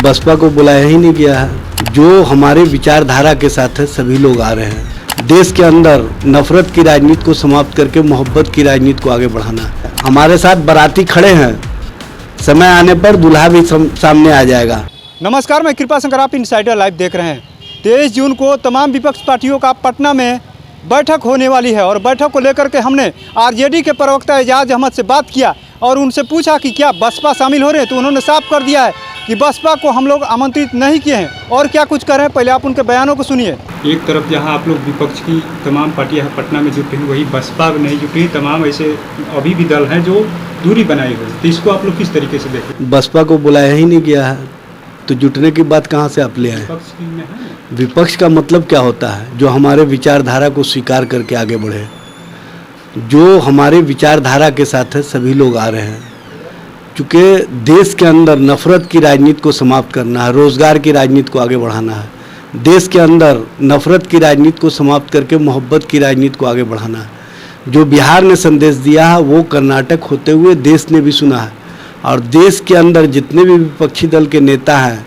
बसपा को बुलाया ही नहीं गया है। जो हमारे विचारधारा के साथ है सभी लोग आ रहे हैं। देश के अंदर नफरत की राजनीति को समाप्त करके मोहब्बत की राजनीति को आगे बढ़ाना है। हमारे साथ बाराती खड़े हैं, समय आने पर दूल्हा भी सामने आ जाएगा। नमस्कार, मैं कृपा शंकर, आप इनसाइडर लाइव देख रहे हैं। 23 जून को तमाम विपक्ष पार्टियों का पटना में बैठक होने वाली है और बैठक को लेकर के हमने आरजेडी के प्रवक्ता एजाज अहमद से बात किया और उनसे पूछा कि क्या बसपा शामिल हो रहे हैं, तो उन्होंने साफ कर दिया है कि बसपा को हम लोग आमंत्रित नहीं किए हैं। और क्या कुछ कर रहे हैं, पहले आप उनके बयानों को सुनिए। एक तरफ जहां आप लोग विपक्ष की तमाम पार्टियां पटना में जुटी हैं, वही बसपा नहीं जुटी। तमाम ऐसे अभी भी दल हैं जो दूरी बनाए हुए, तो इसको आप लोग किस तरीके से देखें? बसपा को बुलाया ही नहीं गया है तो जुटने की बात कहाँ से आप ले आए? विपक्ष का मतलब क्या होता है? जो हमारे विचारधारा को स्वीकार करके आगे बढ़े। जो हमारे विचारधारा के साथ है सभी लोग आ रहे हैं। क्योंकि देश के अंदर नफरत की राजनीति को समाप्त करना है, रोजगार की राजनीति को आगे बढ़ाना है। देश के अंदर नफरत की राजनीति को समाप्त करके मोहब्बत की राजनीति को आगे बढ़ाना है। जो बिहार ने संदेश दिया है वो कर्नाटक होते हुए देश ने भी सुना है। और देश के अंदर जितने भी विपक्षी दल के नेता हैं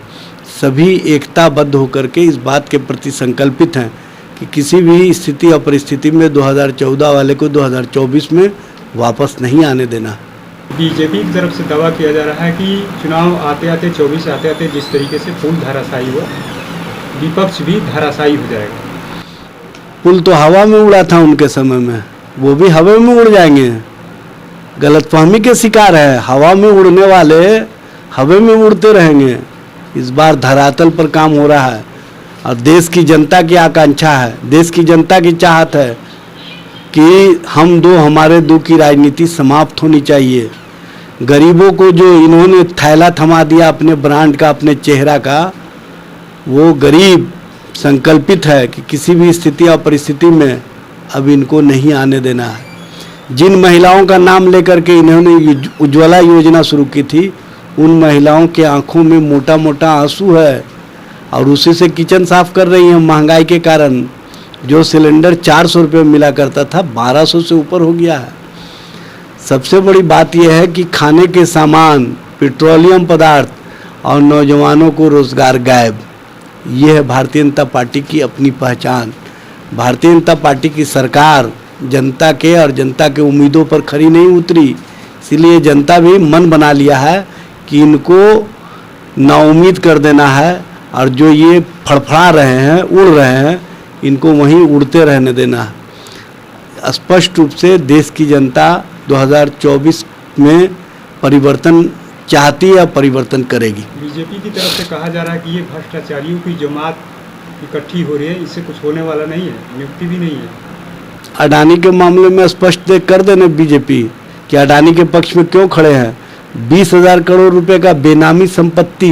सभी एकताबद्ध होकर के इस बात के प्रति संकल्पित हैं कि किसी भी स्थिति और परिस्थिति में 2014 वाले को 2024 में वापस नहीं आने देना। बीजेपी की तरफ से दावा किया जा रहा है कि चुनाव आते आते 24 आते आते जिस तरीके से पुल धराशायी हुआ, विपक्ष भी धराशायी हो जाएगा। पुल तो हवा में उड़ा था उनके समय में, वो भी हवा में उड़ जाएंगे। गलतफहमी के शिकार है। हवा में उड़ने वाले हवा में उड़ते रहेंगे। इस बार धरातल पर काम हो रहा है और देश की जनता की आकांक्षा है, देश की जनता की चाहत है कि हमारे दो की राजनीति समाप्त होनी चाहिए। गरीबों को जो इन्होंने थैला थमा दिया अपने ब्रांड का, अपने चेहरा का, वो गरीब संकल्पित है कि किसी भी स्थिति और परिस्थिति में अब इनको नहीं आने देना है। जिन महिलाओं का नाम लेकर के इन्होंने उज्ज्वला योजना शुरू की थी, उन महिलाओं के आंखों में मोटा मोटा आंसू है और उसी से किचन साफ कर रही हैं। महंगाई के कारण जो सिलेंडर 400 रुपये मिला करता था 1200 से ऊपर हो गया है। सबसे बड़ी बात यह है कि खाने के सामान, पेट्रोलियम पदार्थ और नौजवानों को रोजगार गायब। ये है भारतीय जनता पार्टी की अपनी पहचान। भारतीय जनता पार्टी की सरकार जनता के और जनता के उम्मीदों पर खरी नहीं उतरी, इसलिए जनता भी मन बना लिया है कि इनको नाउम्मीद कर देना है और जो ये फड़फड़ा रहे हैं, उड़ रहे हैं, इनको वहीं उड़ते रहने देना है। स्पष्ट रूप से देश की जनता 2024 में परिवर्तन चाहती है, परिवर्तन करेगी। बीजेपी की तरफ से कहा जा रहा है कि ये भ्रष्टाचारियों की जमात इकट्ठी हो रही है, इससे कुछ होने वाला नहीं है, नियुक्ति भी नहीं है। अडानी के मामले में स्पष्ट कर देने बीजेपी कि अडानी के पक्ष में क्यों खड़े हैं। 20,000 करोड़ रुपए का बेनामी संपत्ति,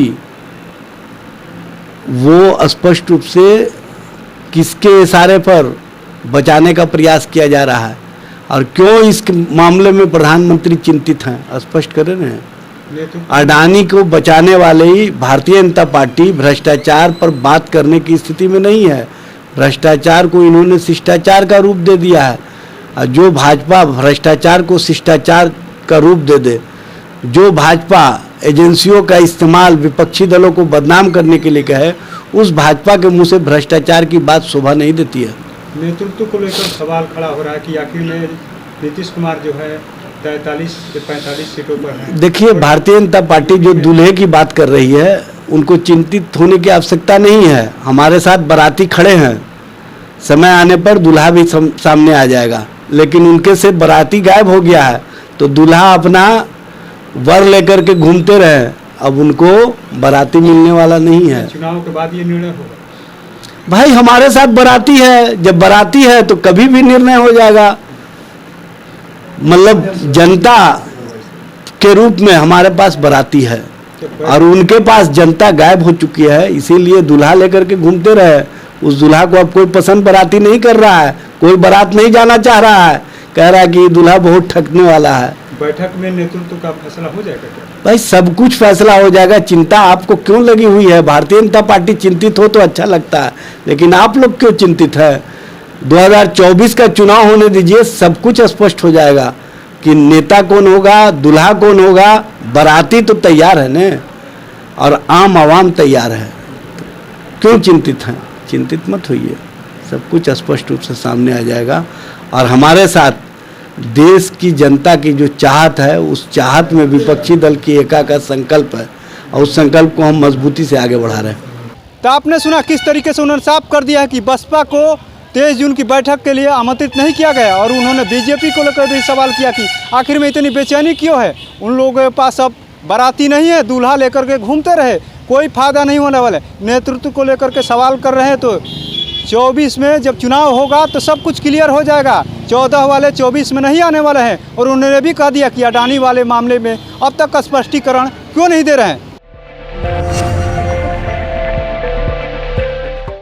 वो स्पष्ट रूप से किसके इशारे पर बचाने का प्रयास किया जा रहा है और क्यों इस मामले में प्रधानमंत्री चिंतित हैं, स्पष्ट करें ना। अडानी को बचाने वाले ही भारतीय जनता पार्टी भ्रष्टाचार पर बात करने की स्थिति में नहीं है। भ्रष्टाचार को इन्होंने शिष्टाचार का रूप दे दिया है और जो भाजपा भ्रष्टाचार को शिष्टाचार का रूप दे दे, जो भाजपा एजेंसियों का इस्तेमाल विपक्षी दलों को बदनाम करने के लिए कहे, उस भाजपा के मुंह से भ्रष्टाचार की बात शोभा नहीं देती है। नेतृत्व को लेकर सवाल खड़ा हो रहा है कि आखिर में नीतीश कुमार जो है 43 से 45 सीटों पर है। देखिए, भारतीय जनता पार्टी जो दूल्हे की बात कर रही है उनको चिंतित होने की आवश्यकता नहीं है। हमारे साथ बाराती खड़े हैं, समय आने पर दूल्हा भी सामने आ जाएगा। लेकिन उनके से बाराती गायब हो गया है तो दूल्हा अपना वर लेकर के घूमते रहे, अब उनको बाराती मिलने वाला नहीं है। चुनाव के बाद ये निर्णय होगा। भाई हमारे साथ बाराती है, जब बाराती है तो कभी भी निर्णय हो जाएगा। मतलब जनता के रूप में हमारे पास बाराती है और उनके पास जनता गायब हो चुकी है, इसीलिए दूल्हा लेकर के घूमते रहे। उस दूल्हा को अब कोई पसंद बाराती नहीं कर रहा है, कोई बारात नहीं जाना चाह रहा है, कह रहा है कि दूल्हा बहुत ठगने वाला है। बैठक में नेतृत्व का फैसला हो जाएगा क्या? भाई सब कुछ फैसला हो जाएगा। चिंता आपको क्यों लगी हुई है? भारतीय जनता पार्टी चिंतित हो तो अच्छा लगता है, लेकिन आप लोग क्यों चिंतित है? 2024 का चुनाव होने दीजिए, सब कुछ स्पष्ट हो जाएगा कि नेता कौन होगा, दूल्हा कौन होगा। बाराती तो तैयार है न, और आम आवाम तैयार है। तो क्यों चिंतित हैं? चिंतित मत होइए, सब कुछ स्पष्ट रूप से सामने आ जाएगा। और हमारे साथ देश की जनता की जो चाहत है, उस चाहत में विपक्षी दल की एका संकल्प है और उस संकल्प को हम मजबूती से आगे बढ़ा रहे हैं। तो आपने सुना किस तरीके से उन्होंने साफ कर दिया है कि बसपा को 23 जून की बैठक के लिए आमंत्रित नहीं किया गया। और उन्होंने बीजेपी को लेकर भी सवाल किया कि आखिर में इतनी बेचैनी क्यों है, उन लोगों के पास अब बाराती नहीं है, दूल्हा लेकर के घूमते रहे, कोई फायदा नहीं होने वाला है। नेतृत्व को लेकर के सवाल कर रहे हैं। तो 24 में जब चुनाव होगा तो सब कुछ क्लियर हो जाएगा। 14 वाले 24 में नहीं आने वाले हैं। और उन्होंने भी कह दिया कि अडानी वाले मामले में अब तक स्पष्टीकरण क्यों नहीं दे रहे हैं।